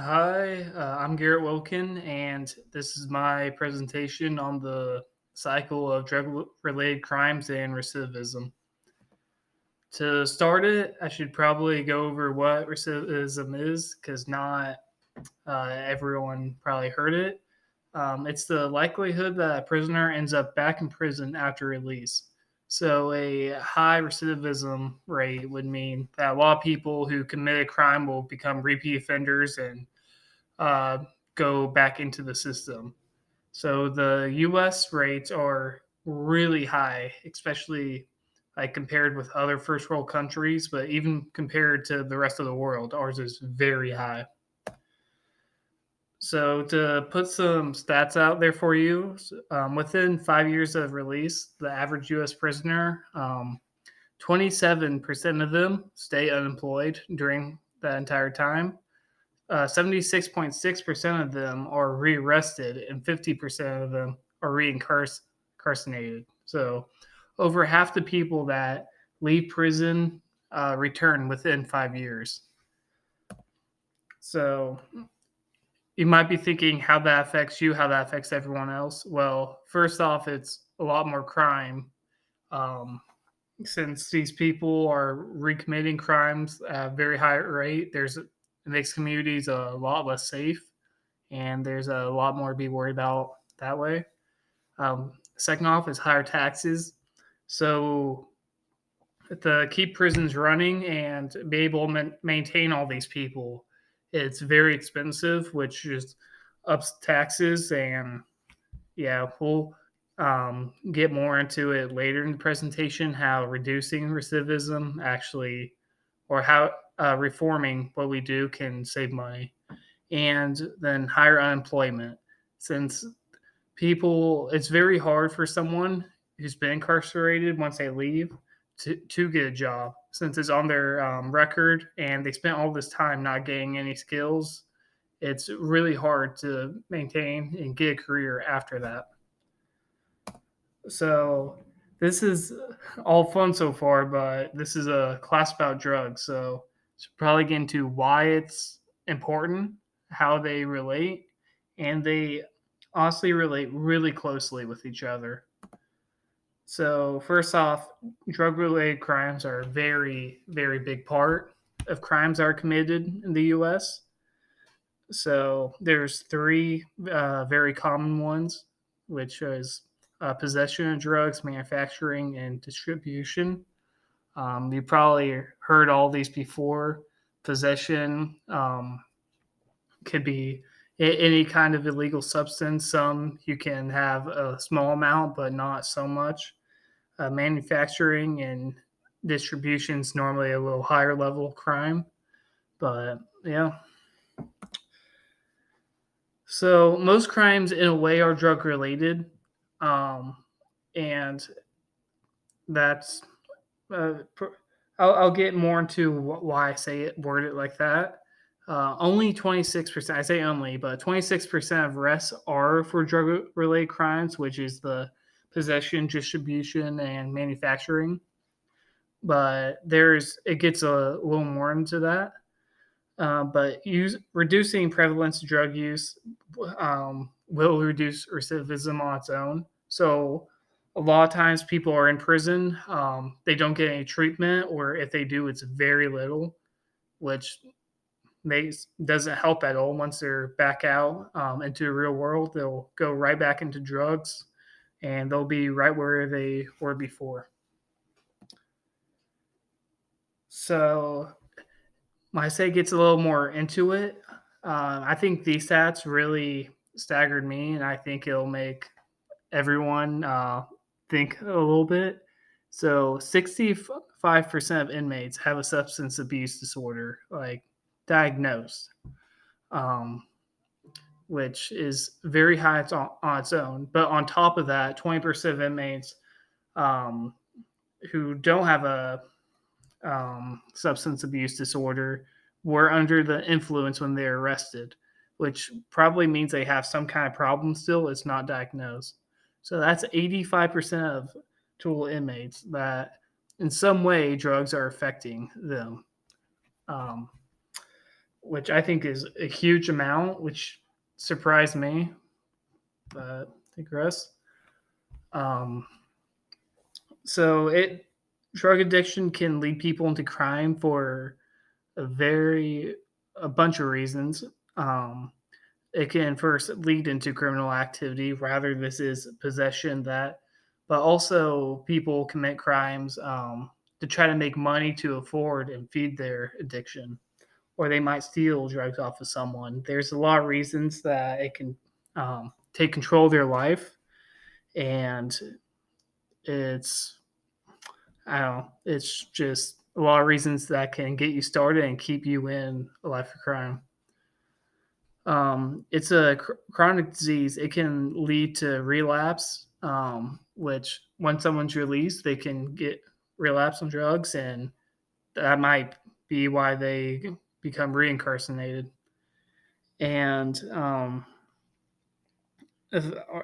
Hi, I'm Garrett Wilkin, and this is my presentation on the cycle of drug related crimes and recidivism. To start it, I should probably go over what recidivism is because not everyone probably heard it. It's the likelihood that a prisoner ends up back in prison after release. So, a high recidivism rate would mean that a lot of people who commit a crime will become repeat offenders and uh, go back into the system. So the US rates are really high, especially like compared with other first world countries, but even compared to the rest of the world, ours is very high. So to put some stats out there for you, within 5 years of release, the average U.S. prisoner, 27% of them stay unemployed during that entire time. 76.6% of them are rearrested and 50% of them are reincarcerated. So over half the people that leave prison return within 5 years. So you might be thinking how that affects you, how that affects everyone else. Well, first off, it's a lot more crime um, since these people are recommitting crimes at a very high rate. It makes communities a lot less safe, and there's a lot more to be worried about that way. Second off is higher taxes. So to keep prisons running and be able to maintain all these people, it's very expensive, which just ups taxes. And yeah, we'll get more into it later in the presentation how reducing recidivism actually, or how reforming what we do can save money. And then higher unemployment, since it's very hard for someone who's been incarcerated once they leave to get a job since it's on their record and they spent all this time not getting any skills. It's really hard to maintain and get a career after that. So this is all fun so far, but this is a class about drugs. So should probably get into why it's important, how they relate, and they honestly relate really closely with each other. So first off, drug-related crimes are a very, very big part of crimes that are committed in the U.S. So there's three very common ones, which is possession of drugs, manufacturing, and distribution. You probably heard all these before. Possession could be any kind of illegal substance. Some you can have a small amount, but not so much. Manufacturing and distribution is normally a little higher level crime, but yeah. So most crimes, in a way, are drug related, and that's uh, I'll get more into why I say it, word it like that. Only 26%, I say only, but 26% of arrests are for drug related crimes, which is the possession, distribution, and manufacturing. But it gets a little more into that. But reducing prevalence of drug use will reduce recidivism on its own. So a lot of times people are in prison, they don't get any treatment, or if they do, it's very little, which doesn't help at all. Once they're back out into the real world, they'll go right back into drugs, and they'll be right where they were before. So when I say gets a little more into it, I think these stats really staggered me, and I think it'll make everyone think a little bit. So, 65% of inmates have a substance abuse disorder, like diagnosed, um, which is very high on its own. But on top of that, 20% of inmates um, who don't have a substance abuse disorder were under the influence when they were arrested, which probably means they have some kind of problem still. It's not diagnosed. So that's 85% of total inmates that in some way drugs are affecting them. Um, which I think is a huge amount, which surprised me. But I digress. Um, so it drug addiction can lead people into crime for a very a bunch of reasons. Um, it can first lead into criminal activity. Rather, this is possession that, but also people commit crimes to try to make money to afford and feed their addiction, or they might steal drugs off of someone. There's a lot of reasons that it can take control of their life, and it's I don't know, it's just a lot of reasons that can get you started and keep you in a life of crime. It's a chronic disease. It can lead to relapse, which when someone's released, they can get relapse on drugs, and that might be why they become reincarcerated. And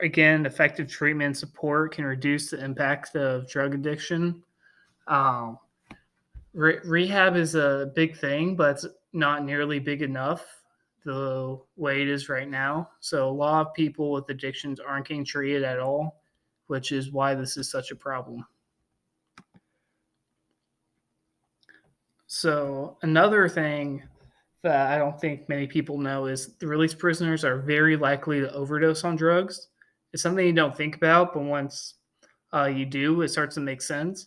again, effective treatment and support can reduce the impact of drug addiction. Um, Rehab is a big thing, but it's not nearly big enough the way it is right now. So a lot of people with addictions aren't getting treated at all, which is why this is such a problem. So another thing that I don't think many people know is the released prisoners are very likely to overdose on drugs. It's something you don't think about, but once you do, it starts to make sense.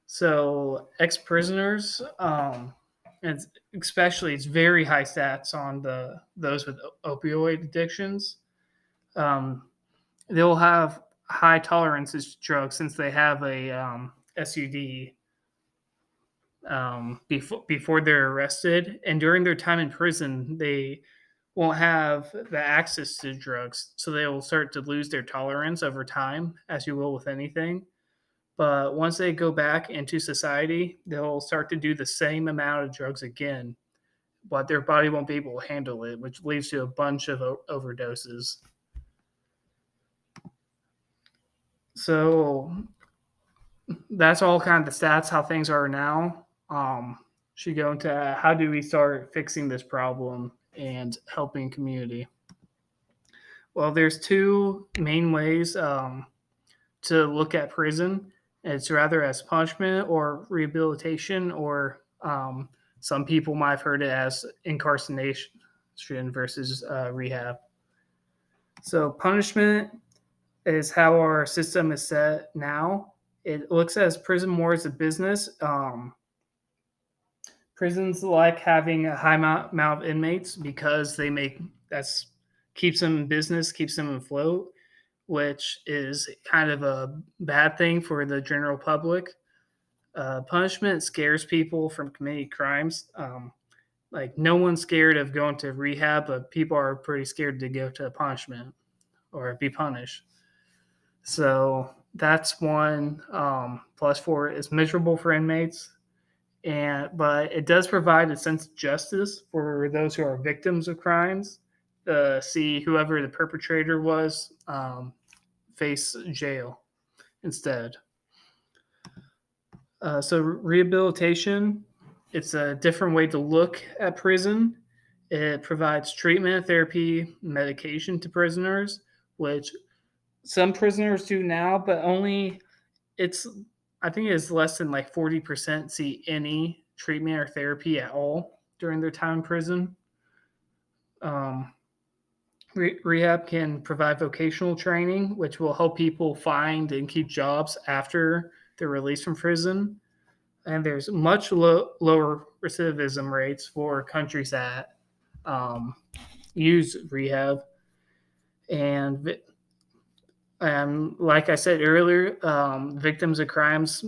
So ex-prisoners, and especially it's very high stats on the those with opioid addictions. Um, they'll have high tolerances to drugs since they have a SUD before they're arrested, and during their time in prison, they won't have the access to drugs, so they will start to lose their tolerance over time, as you will with anything. But once they go back into society, they'll start to do the same amount of drugs again, but their body won't be able to handle it, which leads to a bunch of overdoses. So that's all kind of the stats, how things are now. Should go into how do we start fixing this problem and helping community. Well, there's two main ways to look at prison. It's rather as punishment or rehabilitation, or some people might have heard it as incarceration versus rehab. So, punishment is how our system is set now. It looks at prison more as a business. Prisons like having a high amount of inmates because they make that's keeps them in business, keeps them afloat, which is kind of a bad thing for the general public. Punishment scares people from committing crimes. Like no one's scared of going to rehab, but people are pretty scared to go to punishment or be punished. So that's one plus for it. It's miserable for inmates, and but it does provide a sense of justice for those who are victims of crimes. See whoever the perpetrator was face jail instead. So rehabilitation, it's a different way to look at prison. It provides treatment, therapy, medication to prisoners, which some prisoners do now, but only it's I think it's less than like 40% see any treatment or therapy at all during their time in prison. Um, Rehab can provide vocational training, which will help people find and keep jobs after they're released from prison. And there's much lower recidivism rates for countries that um, use rehab. And like I said earlier, victims of crimes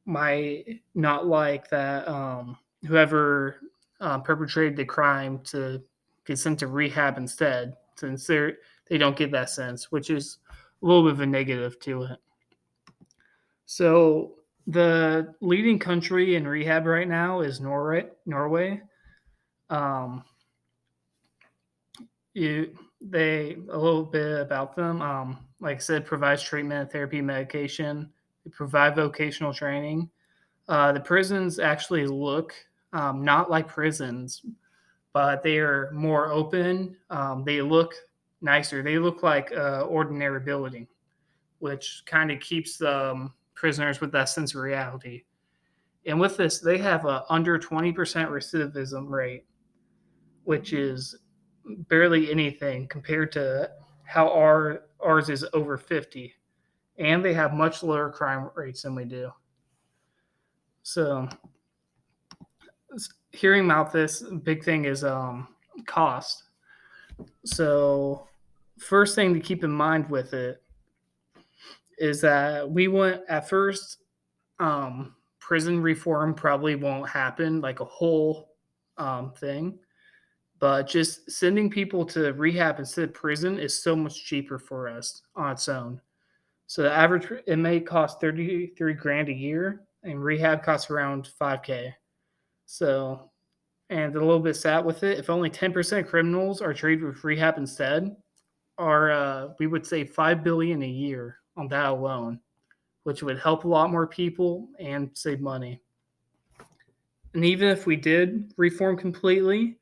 might not like that whoever perpetrated the crime to get sent to rehab instead, since they don't get that sense, which is a little bit of a negative to it. So the leading country in rehab right now is Norway. Um, they a little bit about them. Like I said, provides treatment, therapy, medication. They provide vocational training. The prisons actually look not like prisons, but they are more open. They look nicer. They look like ordinary building, which kind of keeps prisoners with that sense of reality. And with this, they have a under 20% recidivism rate, which is barely anything compared to how ours is over 50. And they have much lower crime rates than we do. So, hearing about this, big thing is cost. So, first thing to keep in mind with it is that we went at first, prison reform probably won't happen like a whole thing, but just sending people to rehab instead of prison is so much cheaper for us on its own. So the average inmate costs 33 grand a year, and rehab costs around 5K. So, and a little bit sad with it, if only 10% of criminals are treated with rehab instead, we would save 5 billion a year on that alone, which would help a lot more people and save money. And even if we did reform completely,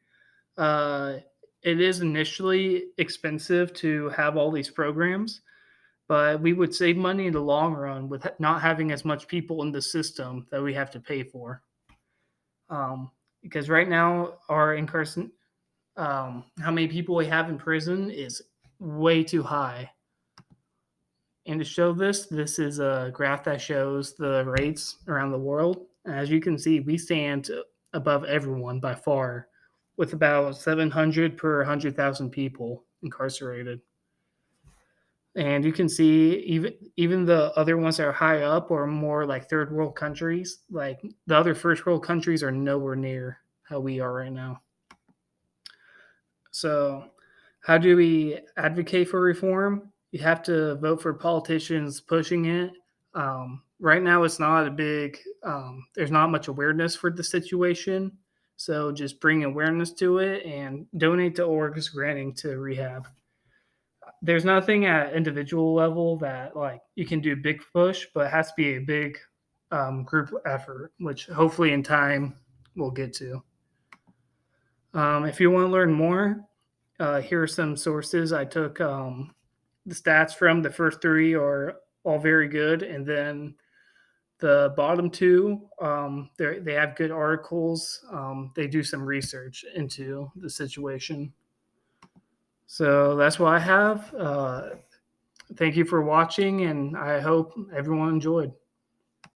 uh, it is initially expensive to have all these programs, but we would save money in the long run with not having as much people in the system that we have to pay for. Because right now, how many people we have in prison is way too high. And to show this is a graph that shows the rates around the world. As you can see, we stand above everyone by far, with about 700 per 100,000 people incarcerated. And you can see even the other ones that are high up or more like third world countries, like the other first world countries are nowhere near how we are right now. So, how do we advocate for reform? You have to vote for politicians pushing it. Right now, it's not a big, there's not much awareness for the situation. So, just bring awareness to it and donate to orgs granting to rehab. There's nothing at individual level that like you can do big push, but it has to be a big group effort, which hopefully in time we'll get to. If you want to learn more, here are some sources I took the stats from. The first three are all very good, and then the bottom two, they have good articles. They do some research into the situation. So that's what I have. Thank you for watching, and I hope everyone enjoyed.